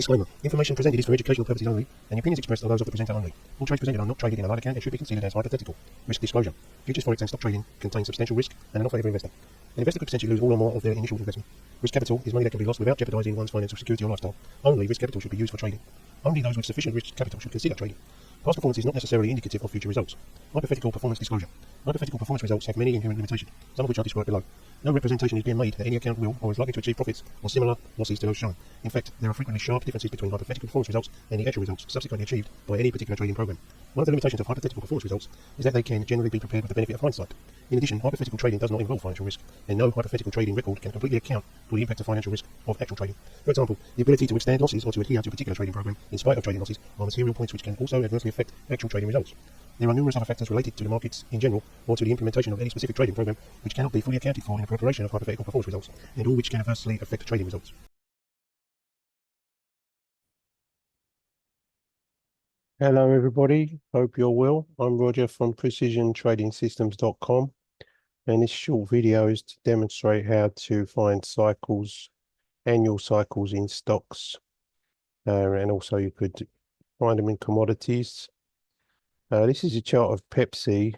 Disclaimer. Information presented is for educational purposes only, and the opinions expressed are those of the presenter only. All trades presented are not traded in a live account and should be considered as hypothetical. Risk disclosure. Futures, forex, and stock trading contain substantial risk and are not for every investor. An investor could potentially lose all or more of their initial investment. Risk capital is money that can be lost without jeopardizing one's financial security or lifestyle. Only risk capital should be used for trading. Only those with sufficient risk capital should consider trading. Past performance is not necessarily indicative of future results. Hypothetical performance disclosure. Hypothetical performance results have many inherent limitations, some of which are described below. No representation is being made that any account will or is likely to achieve profits or similar losses to those shown. In fact, there are frequently sharp differences between hypothetical performance results and the actual results subsequently achieved by any particular trading program. One of the limitations of hypothetical performance results is that they can generally be prepared with the benefit of hindsight. In addition, hypothetical trading does not involve financial risk, and no hypothetical trading record can completely account for the impact of financial risk of actual trading. For example, the ability to withstand losses or to adhere to a particular trading program in spite of trading losses are material points which can also adversely affect actual trading results. There are numerous other factors related to the markets in general or to the implementation of any specific trading program which cannot be fully accounted for in the preparation of hypothetical performance results, and all which can adversely affect trading results. Hello everybody, hope you're well. I'm Roger from PrecisionTradingSystems.com, and this short video is to demonstrate how to find cycles, annual cycles in stocks, and also you could find them in commodities. This is a chart of Pepsi.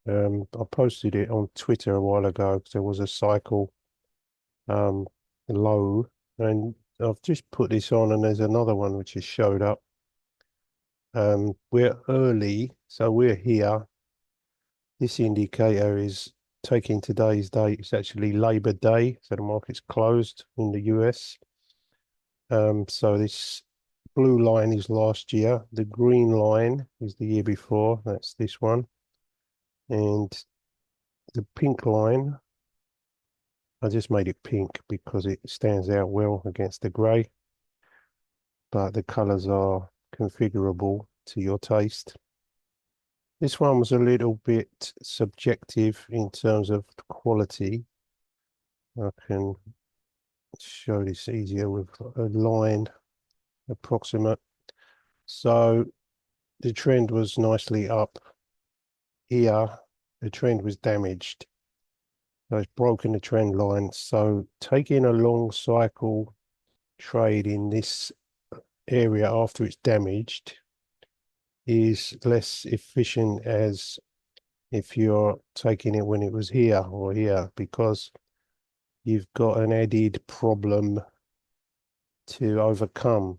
I posted it on Twitter a while ago because there was a cycle low, and I've just put this on, and there's another one which has showed up. We're early, so we're here. This indicator is taking today's date. It's actually Labor Day, so the market's closed in the US. So this blue line is last year. The green line is the year before. That's this one. And the pink line, I just made it pink because it stands out well against the grey. But the colours are configurable to your taste. This one was a little bit subjective in terms of quality. I can show this easier with a line approximate. So the trend was nicely up. Here the trend was damaged, so it's broken the trend line. So taking a long cycle trade in this area after it's damaged is less efficient as if you're taking it when it was here or here, because you've got an added problem to overcome.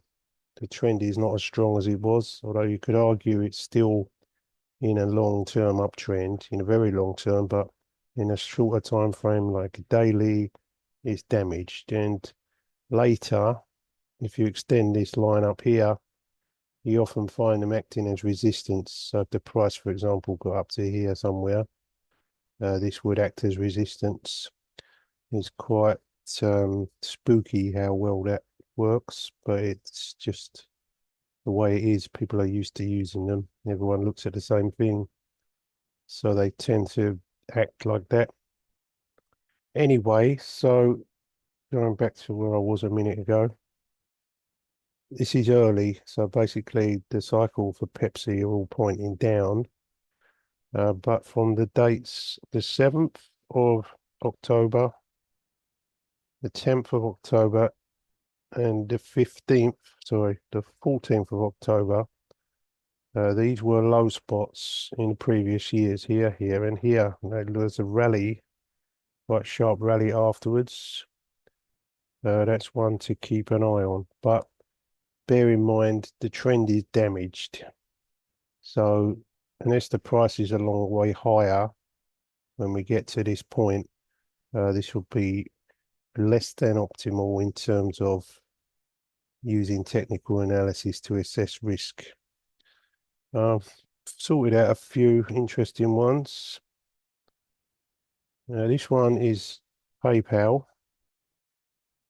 The trend is not as strong as it was, although you could argue it's still in a long-term uptrend, in a very long term, but in a shorter time frame like daily, it's damaged. And later, if you extend this line up here, you often find them acting as resistance. So if the price, for example, got up to here somewhere, this would act as resistance. It's quite spooky how well that works, but it's just the way it is. People are used to using them. Everyone looks at the same thing, so they tend to act like that. Anyway, so going back to where I was a minute ago, this is early, so basically the cycle for Pepsi are all pointing down, but from the dates, the 7th of October, the 10th of October, and the 14th of October, these were low spots in the previous years, here, and here. There was a rally, quite sharp rally afterwards. That's one to keep an eye on, but bear in mind the trend is damaged. So unless the price is a long way higher when we get to this point, this will be less than optimal in terms of using technical analysis to assess risk. I've sorted out a few interesting ones. This one is PayPal,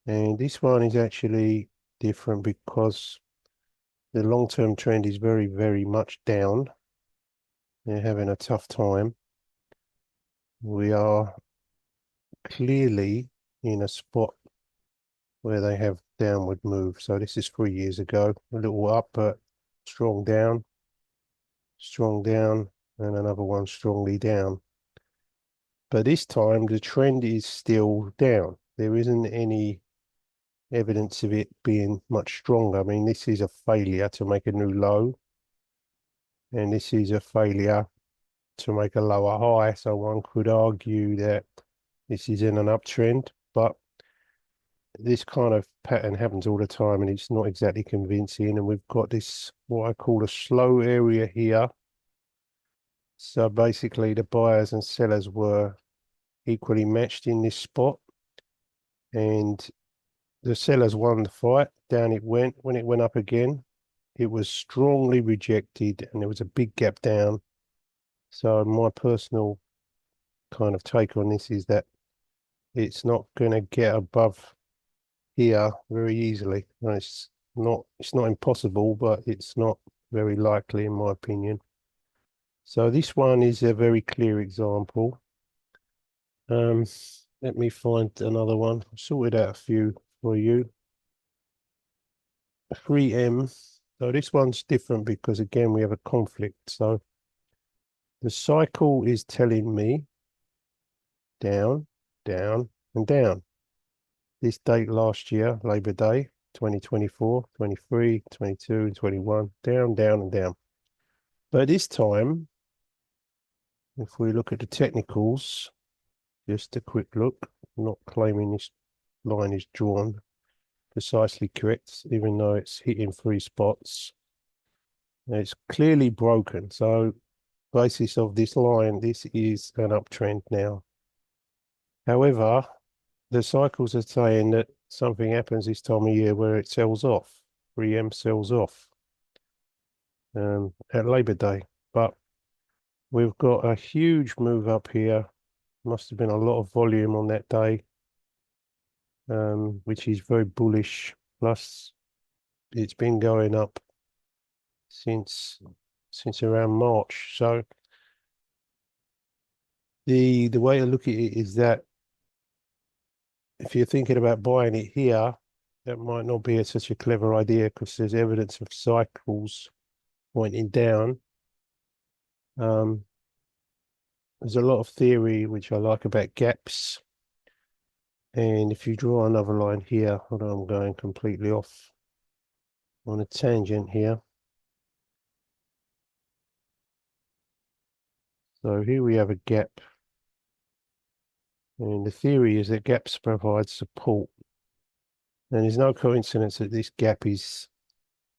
and this one is actually different because the long-term trend is very, very much down. They're having a tough time. We are clearly in a spot where they have downward move. So this is 3 years ago, a little up, but strong down, and another one strongly down. But this time the trend is still down. There isn't any evidence of it being much stronger. I mean, this is a failure to make a new low, and this is a failure to make a lower high. So one could argue that this is in an uptrend, but this kind of pattern happens all the time and it's not exactly convincing. And we've got this, what I call a slow area here. So basically the buyers and sellers were equally matched in this spot, and the sellers won the fight. Down it went. When it went up again, it was strongly rejected and there was a big gap down. So my personal kind of take on this is that it's not going to get above here very easily. And it's not impossible, but it's not very likely in my opinion. So this one is a very clear example. Let me find another one. I sorted out a few for you. 3M. So this one's different because again we have a conflict. So the cycle is telling me down, down, and down. This date last year, Labor Day, 2024, 23, 22, 21, down, down, and down. But this time, if we look at the technicals, just a quick look, I'm not claiming this line is drawn precisely correct, even though it's hitting 3 spots. It's clearly broken. So basis of this line, this is an uptrend now. However, the cycles are saying that something happens this time of year where it sells off. 3M sells off at Labor Day. But we've got a huge move up here. Must have been a lot of volume on that day, which is very bullish. Plus, it's been going up since around March. So the way to look at it is that if you're thinking about buying it here, that might not be such a clever idea because there's evidence of cycles pointing down. There's a lot of theory which I like about gaps. And if you draw another line here, hold on, I'm going completely off on a tangent here. So here we have a gap. And the theory is that gaps provide support. And there's no coincidence that this gap is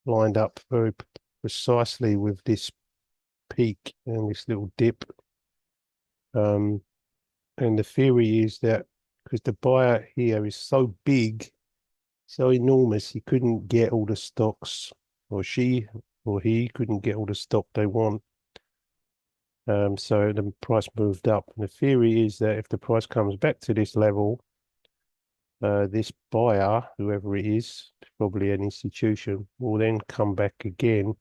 lined up very precisely with this peak and this little dip. And the theory is that because the buyer here is so big, so enormous, he couldn't get all the stocks, or she or he couldn't get all the stock they want. So the price moved up. And the theory is that if the price comes back to this level, this buyer, whoever it is, probably an institution, will then come back again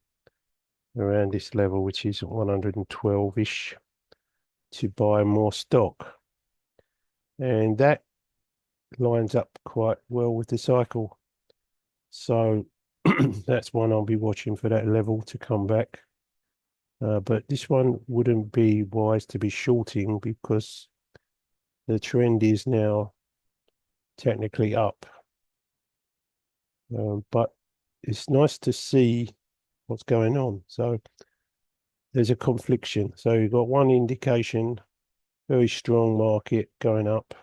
around this level, which is 112-ish, to buy more stock. And that lines up quite well with the cycle. So that's one I'll be watching for that level to come back. But this one wouldn't be wise to be shorting because the trend is now technically up. But it's nice to see what's going on. So there's a confliction. So you've got one indication, very strong market going up,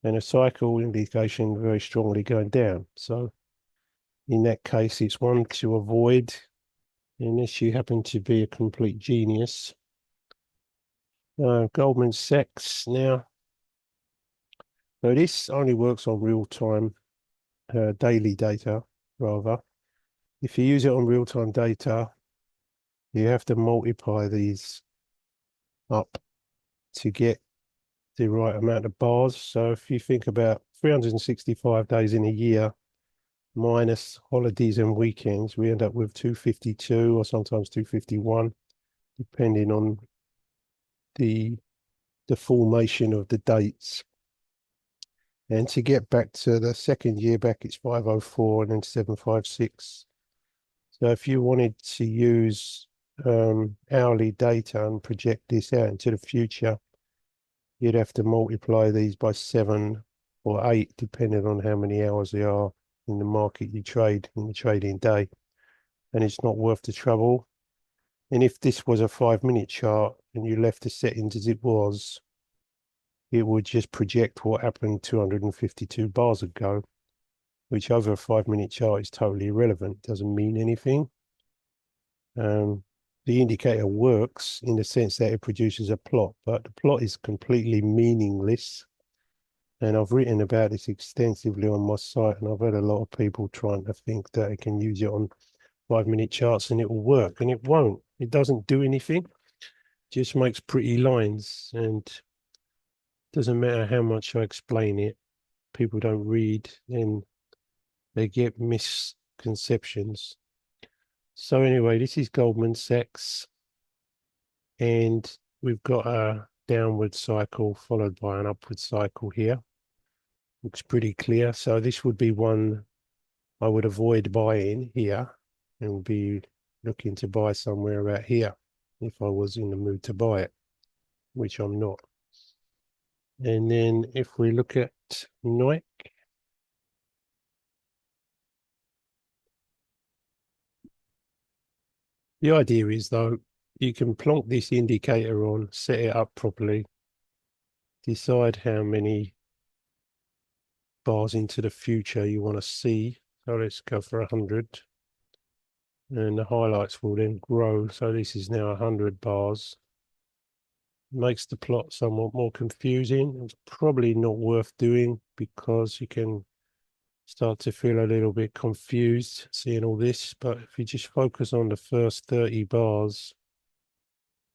and a cycle indication very strongly going down. So in that case, it's one to avoid unless you happen to be a complete genius. Goldman Sachs now. So this only works on real-time daily data, rather. If you use it on real-time data, you have to multiply these up to get the right amount of bars. So if you think about 365 days in a year, minus holidays and weekends, we end up with 252 or sometimes 251, depending on the formation of the dates. And to get back to the second year back, it's 504 and then 756. So if you wanted to use hourly data and project this out into the future, you'd have to multiply these by 7 or 8, depending on how many hours they are. in the market you trade in the trading day, and it's not worth the trouble. And if this was a 5-minute chart and you left the settings as it was, it would just project what happened 252 bars ago, which over a 5-minute chart is totally irrelevant, doesn't mean anything. The indicator works in the sense that it produces a plot, but the plot is completely meaningless. And I've written about this extensively on my site, and I've had a lot of people trying to think that they can use it on 5-minute charts and it will work, and it won't. It doesn't do anything, just makes pretty lines, and doesn't matter how much I explain it, people don't read and they get misconceptions. So anyway, this is Goldman Sachs, and we've got a downward cycle followed by an upward cycle here. Looks pretty clear. So this would be one I would avoid buying here and be looking to buy somewhere about here if I was in the mood to buy it, which I'm not. And then if we look at Nike, the idea is, though, you can plonk this indicator on, set it up properly, decide how many bars into the future you want to see. So let's go for 100. And the highlights will then grow. So this is now 100 bars. Makes the plot somewhat more confusing. It's probably not worth doing because you can start to feel a little bit confused seeing all this. But if you just focus on the first 30 bars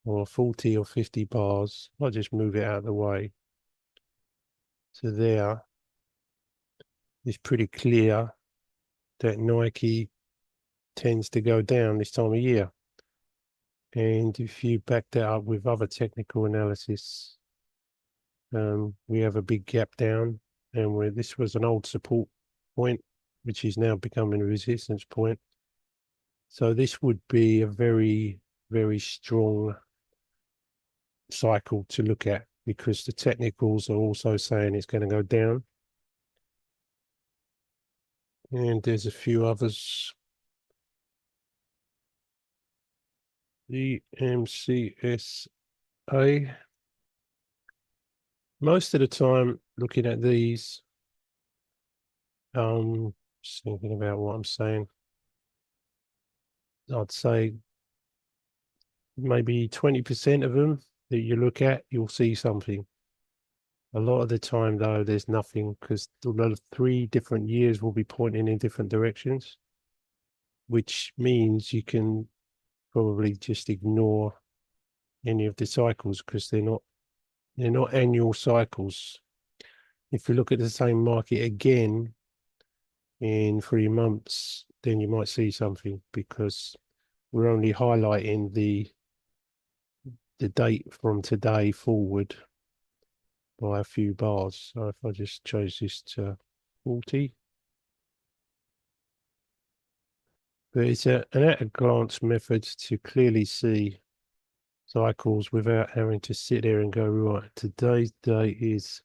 or 40 or 50 bars, I'll just move it out of the way. So there, it's pretty clear that Nike tends to go down this time of year. And if you back that up with other technical analysis, we have a big gap down, and where this was an old support point, which is now becoming a resistance point. So this would be a very, very strong cycle to look at because the technicals are also saying it's going to go down. And there's a few others. The MCSA. Most of the time, looking at these, just thinking about what I'm saying, I'd say maybe 20% of them that you look at, you'll see something. A lot of the time, though, there's nothing because the 3 different years will be pointing in different directions, which means you can probably just ignore any of the cycles because they're not annual cycles. If you look at the same market again in 3 months, then you might see something because we're only highlighting the date from today forward by a few bars. So if I just change this to 40, but it's an at-a-glance method to clearly see cycles without having to sit there and go, right, today's date is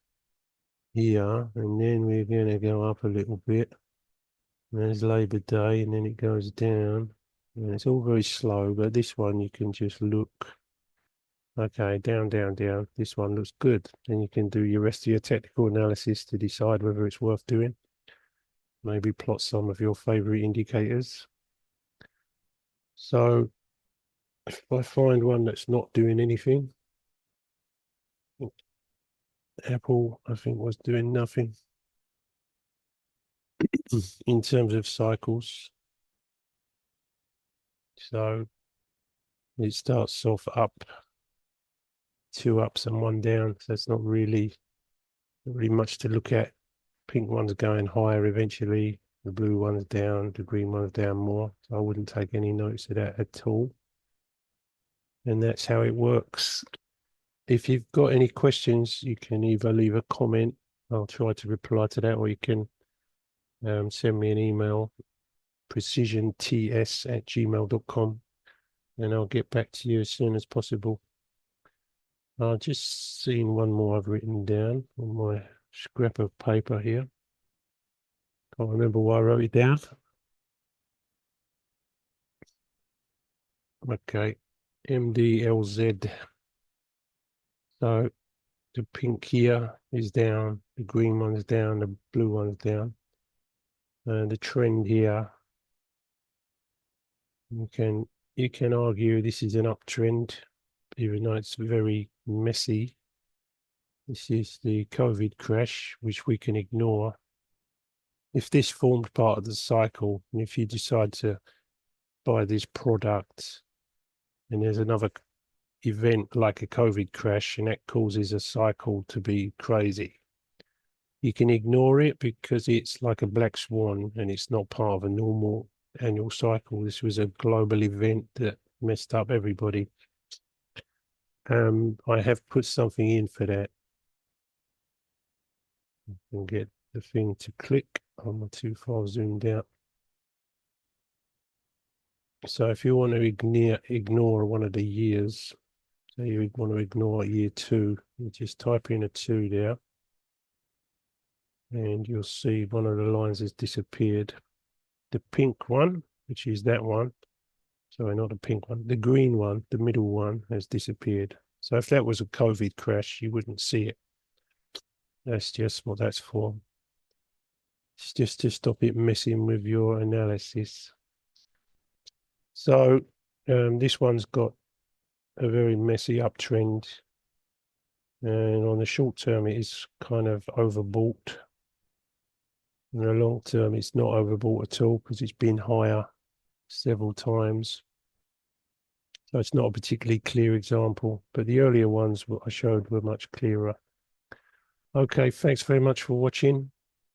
here, and then we're going to go up a little bit. And there's Labor Day, and then it goes down. And it's all very slow, but this one you can just look. Okay, down, down, down. This one looks good. Then you can do your rest of your technical analysis to decide whether it's worth doing. Maybe plot some of your favorite indicators. So if I find one that's not doing anything, Apple, I think, was doing nothing in terms of cycles. So it starts off up, 2 ups and 1 down. So it's not really much to look at. Pink one's going higher eventually. The blue one's down. The green one's down more. So I wouldn't take any notice of that at all. And that's how it works. If you've got any questions, you can either leave a comment. I'll try to reply to that, or you can send me an email, precisionts@gmail.com, and I'll get back to you as soon as possible. I've just seen one more I've written down on my scrap of paper here. Can't remember why I wrote it down. Okay, MDLZ. So the pink here is down, the green one's down, the blue one's down. And the trend here, you can argue this is an uptrend, even though it's very messy. This is the COVID crash, which we can ignore. If this formed part of the cycle, and if you decide to buy this product and there's another event like a COVID crash and that causes a cycle to be crazy, you can ignore it because it's like a black swan and it's not part of a normal annual cycle. This was a global event that messed up everybody. I have put something in for that. And get the thing to click. I'm too far zoomed out. So if you want to ignore one of the years, so you want to ignore year 2, you just type in a 2 there, and you'll see one of the lines has disappeared. The pink one, which is that one, sorry, not the pink one, the green one, the middle one has disappeared. So if that was a COVID crash, you wouldn't see it. That's just what that's for. It's just to stop it messing with your analysis. So this one's got a very messy uptrend, and on the short term it is kind of overbought. In the long term it's not overbought at all because it's been higher several times. So it's not a particularly clear example, but the earlier ones I showed were much clearer. Okay, thanks very much for watching.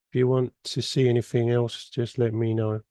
If you want to see anything else, just let me know.